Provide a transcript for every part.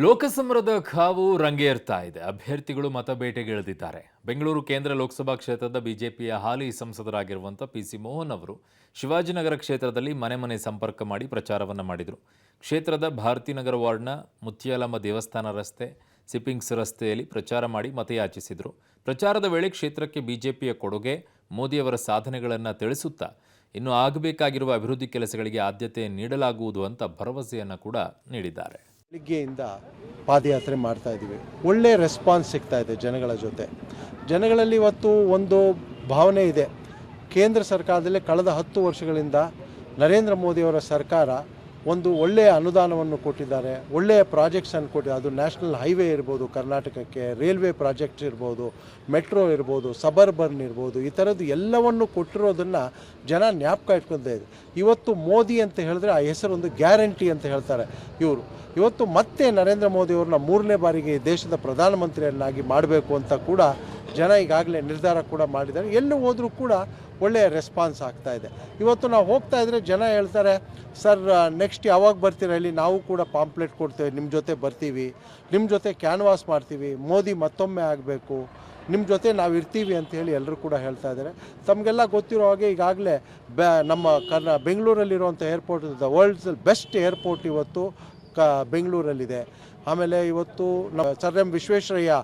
ಲೋಕಸಮರದ ಕಾವು ರಂಗೇರ್ತಾ ಇದೆ. ಅಭ್ಯರ್ಥಿಗಳು ಮತಬೇಟೆಗಿಳಿದಿದ್ದಾರೆ. ಬೆಂಗಳೂರು ಕೇಂದ್ರ ಲೋಕಸಭಾ ಕ್ಷೇತ್ರದ ಬಿಜೆಪಿಯ ಹಾಲಿ ಸಂಸದರಾಗಿರುವಂಥ ಪಿಸಿ ಮೋಹನ್ ಅವರು ಶಿವಾಜಿನಗರ ಕ್ಷೇತ್ರದಲ್ಲಿ ಮನೆ ಮನೆ ಸಂಪರ್ಕ ಮಾಡಿ ಪ್ರಚಾರವನ್ನು ಮಾಡಿದರು. ಕ್ಷೇತ್ರದ ಭಾರತೀನಗರ ವಾರ್ಡ್ನ ಮುತ್ಯಾಲಮ್ಮ ದೇವಸ್ಥಾನ ರಸ್ತೆ, ಸಿಪಿಂಗ್ಸ್ ರಸ್ತೆಯಲ್ಲಿ ಪ್ರಚಾರ ಮಾಡಿ ಮತಯಾಚಿಸಿದರು. ಪ್ರಚಾರದ ವೇಳೆ ಕ್ಷೇತ್ರಕ್ಕೆ ಬಿಜೆಪಿಯ ಕೊಡುಗೆ, ಮೋದಿಯವರ ಸಾಧನೆಗಳನ್ನು ತಿಳಿಸುತ್ತಾ ಇನ್ನು ಆಗಬೇಕಾಗಿರುವ ಅಭಿವೃದ್ಧಿ ಕೆಲಸಗಳಿಗೆ ಆದ್ಯತೆ ನೀಡಲಾಗುವುದು ಅಂತ ಭರವಸೆಯನ್ನು ಕೂಡ ನೀಡಿದ್ದಾರೆ. ಬೆಳಿಗ್ಗೆಯಿಂದ ಪಾದಯಾತ್ರೆ ಮಾಡ್ತಾ ಇದ್ದೀವಿ. ಒಳ್ಳೆ ರೆಸ್ಪಾನ್ಸ್ ಸಿಗ್ತಾ ಇದೆ ಜನಗಳ ಜೊತೆ. ಜನಗಳಲ್ಲಿ ಇವತ್ತು ಒಂದು ಭಾವನೆ ಇದೆ, ಕೇಂದ್ರ ಸರ್ಕಾರದಲ್ಲಿ ಕಳೆದ 10 ವರ್ಷಗಳಿಂದ ನರೇಂದ್ರ ಮೋದಿಯವರ ಸರ್ಕಾರ ಒಂದು ಒಳ್ಳೆಯ ಅನುದಾನವನ್ನು ಕೊಟ್ಟಿದ್ದಾರೆ, ಒಳ್ಳೆಯ ಪ್ರಾಜೆಕ್ಟ್ಸನ್ನು ಕೊಟ್ಟಿದ್ದಾರೆ. ಅದು ನ್ಯಾಷನಲ್ ಹೈವೇ ಇರ್ಬೋದು, ಕರ್ನಾಟಕಕ್ಕೆ ರೈಲ್ವೆ ಪ್ರಾಜೆಕ್ಟ್ಸ್ ಇರ್ಬೋದು, ಮೆಟ್ರೋ ಇರ್ಬೋದು, ಸಬರ್ಬನ್ ಇರ್ಬೋದು, ಈ ಥರದ್ದು ಎಲ್ಲವನ್ನು ಕೊಟ್ಟಿರೋದನ್ನು ಜನ ಜ್ಞಾಪಕ ಇಟ್ಕೊತಾ ಇದೆ. ಇವತ್ತು ಮೋದಿ ಅಂತ ಹೇಳಿದ್ರೆ ಆ ಹೆಸರು ಒಂದು ಗ್ಯಾರಂಟಿ ಅಂತ ಹೇಳ್ತಾರೆ ಇವರು. ಇವತ್ತು ಮತ್ತೆ ನರೇಂದ್ರ ಮೋದಿಯವ್ರನ್ನ 3ನೇ ಬಾರಿಗೆ ದೇಶದ ಪ್ರಧಾನಮಂತ್ರಿಯನ್ನಾಗಿ ಮಾಡಬೇಕು ಅಂತ ಕೂಡ ಜನ ಈಗಾಗಲೇ ನಿರ್ಧಾರ ಕೂಡ ಮಾಡಿದ್ದಾರೆ. ಎಲ್ಲೂ ಹೋದರೂ ಕೂಡ ಒಳ್ಳೆಯ ರೆಸ್ಪಾನ್ಸ್ ಆಗ್ತಾ ಇದೆ. ಇವತ್ತು ನಾವು ಹೋಗ್ತಾ ಇದ್ದರೆ ಜನ ಹೇಳ್ತಾರೆ, ಸರ್ ನೆಕ್ಸ್ಟ್ ಯಾವಾಗ ಬರ್ತೀರ ಹೇಳಿ, ನಾವು ಕೂಡ ಪಾಂಪ್ಲೆಟ್ ಕೊಡ್ತೇವೆ, ನಿಮ್ಮ ಜೊತೆ ಬರ್ತೀವಿ, ನಿಮ್ಮ ಜೊತೆ ಕ್ಯಾನ್ವಾಸ್ ಮಾಡ್ತೀವಿ, ಮೋದಿ ಮತ್ತೊಮ್ಮೆ ಆಗಬೇಕು, ನಿಮ್ಮ ಜೊತೆ ನಾವು ಇರ್ತೀವಿ ಅಂತ ಹೇಳಿ ಎಲ್ಲರೂ ಕೂಡ ಹೇಳ್ತಾ ಇದ್ದಾರೆ. ತಮಗೆಲ್ಲ ಗೊತ್ತಿರೋ ಹಾಗೆ ಈಗಾಗಲೇ ನಮ್ಮ ಬೆಂಗಳೂರಲ್ಲಿರುವಂಥ airport, the world's best airport ಇವತ್ತು ಬೆಂಗಳೂರಲ್ಲಿದೆ. ಆಮೇಲೆ ಇವತ್ತು sir M Visvesvaraya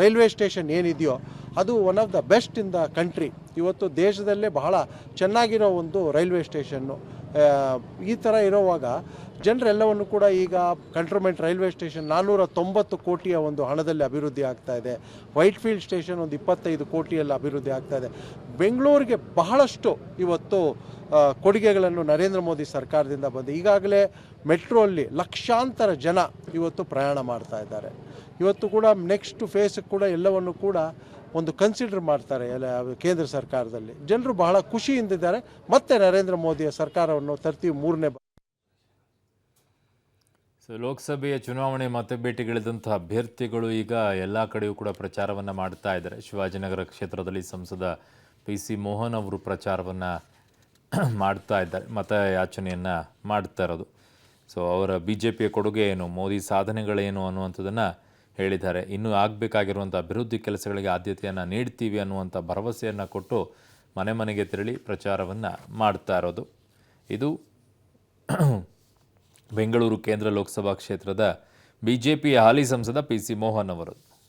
railway station ಏನಿದೆಯೋ ಅದು one of the best in the country. ಇವತ್ತು ದೇಶದಲ್ಲೇ ಬಹಳ ಚೆನ್ನಾಗಿರೋ ಒಂದು ರೈಲ್ವೆ ಸ್ಟೇಷನ್ನು. ಈ ಥರ ಇರೋವಾಗ ಜನರೆಲ್ಲವನ್ನು ಕೂಡ ಈಗ ಕಂಟ್ರೋನ್ಮೆಂಟ್ ರೈಲ್ವೆ ಸ್ಟೇಷನ್ 490 ಕೋಟಿಯ ಒಂದು ಹಣದಲ್ಲಿ ಅಭಿವೃದ್ಧಿ ಆಗ್ತಾ ಇದೆ. ವೈಟ್ಫೀಲ್ಡ್ ಸ್ಟೇಷನ್ ಒಂದು 25 ಕೋಟಿಯಲ್ಲಿ ಅಭಿವೃದ್ಧಿ ಆಗ್ತಾ ಇದೆ. ಬೆಂಗಳೂರಿಗೆ ಬಹಳಷ್ಟು ಇವತ್ತು ಕೊಡುಗೆಗಳನ್ನು ನರೇಂದ್ರ ಮೋದಿ ಸರ್ಕಾರದಿಂದ ಬಂದು ಈಗಾಗಲೇ ಮೆಟ್ರೋಲ್ಲಿ ಲಕ್ಷಾಂತರ ಜನ ಇವತ್ತು ಪ್ರಯಾಣ ಮಾಡ್ತಾ ಇದ್ದಾರೆ. ಇವತ್ತು ಕೂಡ ನೆಕ್ಸ್ಟ್ ಫೇಸ್ ಕೂಡ ಎಲ್ಲವನ್ನು ಕೂಡ ಒಂದು ಕನ್ಸಿಡರ್ ಮಾಡ್ತಾರೆ ಕೇಂದ್ರ ಸರ್ಕಾರದಲ್ಲಿ. ಜನರು ಬಹಳ ಖುಷಿಯಿಂದಿದ್ದಾರೆ. ಮತ್ತೆ ನರೇಂದ್ರ ಮೋದಿಯ ಸರ್ಕಾರವನ್ನು ತರ್ತೀವಿ 3ನೇ ಬಾರಿ. ಲೋಕಸಭೆಯ ಚುನಾವಣೆ ಮತಬೇಟೆಗಿಳಿದಂಥ ಅಭ್ಯರ್ಥಿಗಳು ಈಗ ಎಲ್ಲ ಕಡೆಯೂ ಕೂಡ ಪ್ರಚಾರವನ್ನು ಮಾಡ್ತಾ ಇದ್ದಾರೆ. ಶಿವಾಜಿನಗರ ಕ್ಷೇತ್ರದಲ್ಲಿ ಸಂಸದ ಪಿಸಿ ಮೋಹನ್ ಅವರು ಪ್ರಚಾರವನ್ನು ಮಾಡ್ತಾ ಇದ್ದಾರೆ, ಮತಯಾಚನೆಯನ್ನು ಮಾಡ್ತಾ ಇರೋದು. ಅವರ ಬಿಜೆಪಿಯ ಕೊಡುಗೆ ಏನು, ಮೋದಿ ಸಾಧನೆಗಳೇನು ಅನ್ನುವಂಥದ್ದನ್ನು ಹೇಳಿದ್ದಾರೆ. ಇನ್ನೂ ಆಗಬೇಕಾಗಿರುವಂಥ ಅಭಿವೃದ್ಧಿ ಕೆಲಸಗಳಿಗೆ ಆದ್ಯತೆಯನ್ನು ನೀಡ್ತೀವಿ ಅನ್ನುವಂಥ ಭರವಸೆಯನ್ನು ಕೊಟ್ಟು ಮನೆ ಮನೆಗೆ ತೆರಳಿ ಪ್ರಚಾರವನ್ನು ಮಾಡ್ತಾ ಇರೋದು. ಇದು ಬೆಂಗಳೂರು ಕೇಂದ್ರ ಲೋಕಸಭಾ ಕ್ಷೇತ್ರದ ಬಿಜೆಪಿಯ ಹಾಲಿ ಸಂಸದ ಪಿಸಿ ಮೋಹನ್ ಅವರು.